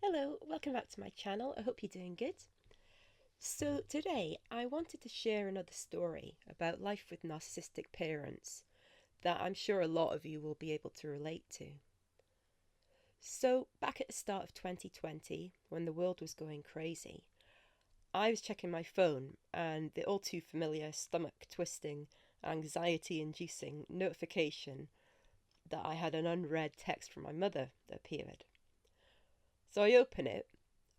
Hello, welcome back to my channel. I hope you're doing good. So today I wanted to share another story about life with narcissistic parents that I'm sure a lot of you will be able to relate to. So back at the start of 2020, when the world was going crazy, I was checking my phone and the all too familiar stomach twisting, anxiety inducing notification that I had an unread text from my mother appeared. So I open it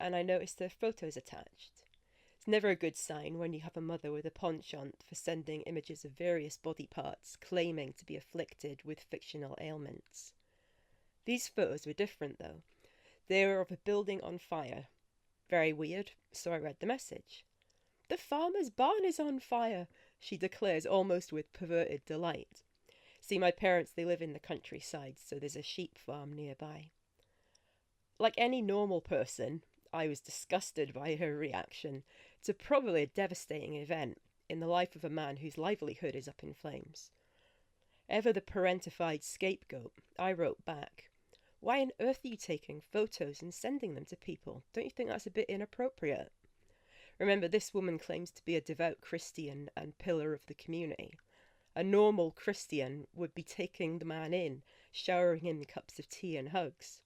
and I noticed there are photos attached. It's never a good sign when you have a mother with a penchant for sending images of various body parts claiming to be afflicted with fictional ailments. These photos were different though. They were of a building on fire. Very weird, so I read the message. "The farmer's barn is on fire," she declares almost with perverted delight. See, my parents, they live in the countryside, so there's a sheep farm nearby. Like any normal person, I was disgusted by her reaction to probably a devastating event in the life of a man whose livelihood is up in flames. Ever the parentified scapegoat, I wrote back, "Why on earth are you taking photos and sending them to people? Don't you think that's a bit inappropriate?" Remember, this woman claims to be a devout Christian and pillar of the community. A normal Christian would be taking the man in, showering him cups of tea and hugs.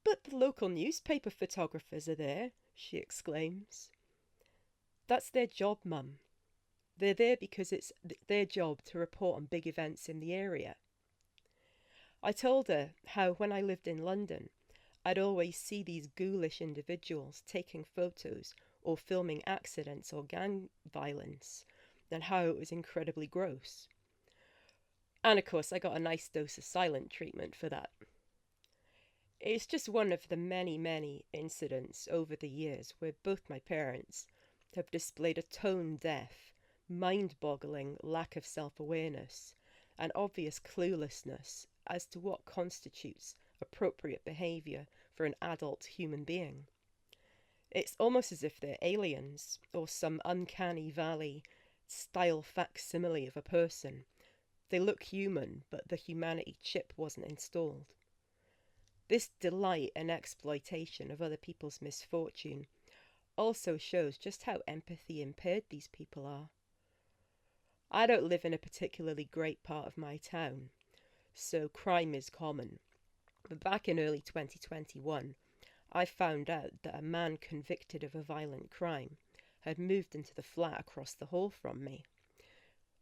"But the local newspaper photographers are there," she exclaims. "That's their job, Mum. They're there because it's their job to report on big events in the area." I told her how when I lived in London, I'd always see these ghoulish individuals taking photos or filming accidents or gang violence, and how it was incredibly gross. And of course, I got a nice dose of silent treatment for that. It's just one of the many, many incidents over the years where both my parents have displayed a tone-deaf, mind-boggling lack of self-awareness and obvious cluelessness as to what constitutes appropriate behaviour for an adult human being. It's almost as if they're aliens or some uncanny valley style facsimile of a person. They look human, but the humanity chip wasn't installed. This delight and exploitation of other people's misfortune also shows just how empathy impaired these people are. I don't live in a particularly great part of my town, so crime is common. But back in early 2021, I found out that a man convicted of a violent crime had moved into the flat across the hall from me.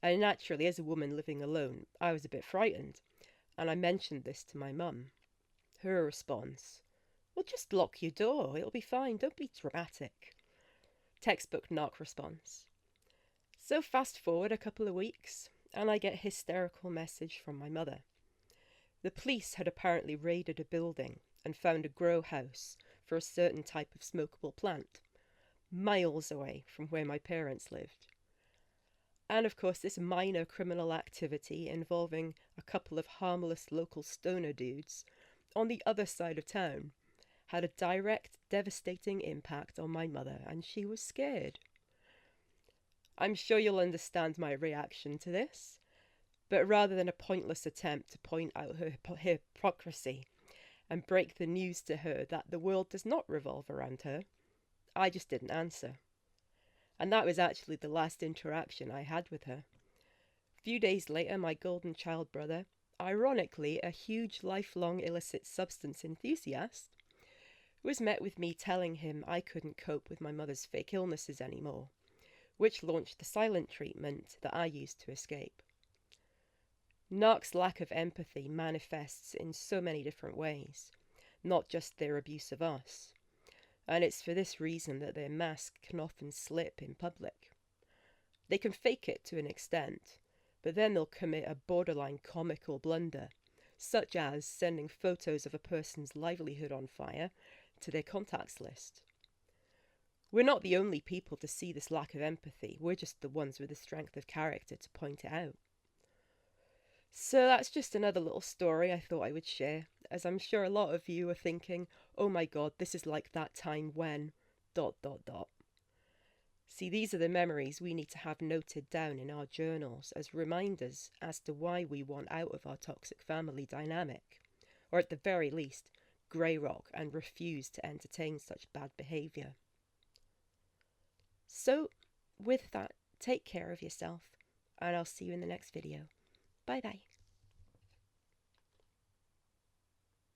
And naturally, as a woman living alone, I was a bit frightened, and I mentioned this to my mum. Her response, "Well, just lock your door, it'll be fine, don't be dramatic." Textbook narc response. So fast forward a couple of weeks, and I get a hysterical message from my mother. The police had apparently raided a building and found a grow house for a certain type of smokable plant, miles away from where my parents lived. And of course, this minor criminal activity involving a couple of harmless local stoner dudes on the other side of town had a direct, devastating impact on my mother, and she was scared. I'm sure you'll understand my reaction to this, but rather than a pointless attempt to point out her hypocrisy and break the news to her that the world does not revolve around her, I just didn't answer. And that was actually the last interaction I had with her. A few days later, my golden child brother, ironically a huge lifelong illicit substance enthusiast, was met with me telling him I couldn't cope with my mother's fake illnesses anymore, which launched the silent treatment that I used to escape. Narc's lack of empathy manifests in so many different ways, not just their abuse of us, and it's for this reason that their mask can often slip in public. They can fake it to an extent, but then they'll commit a borderline comical blunder, such as sending photos of a person's livelihood on fire to their contacts list. We're not the only people to see this lack of empathy, we're just the ones with the strength of character to point it out. So that's just another little story I thought I would share, as I'm sure a lot of you are thinking, "Oh my god, this is like that time when... See, these are the memories we need to have noted down in our journals as reminders as to why we want out of our toxic family dynamic, or at the very least, grey rock and refuse to entertain such bad behaviour. So, with that, take care of yourself, and I'll see you in the next video. Bye bye.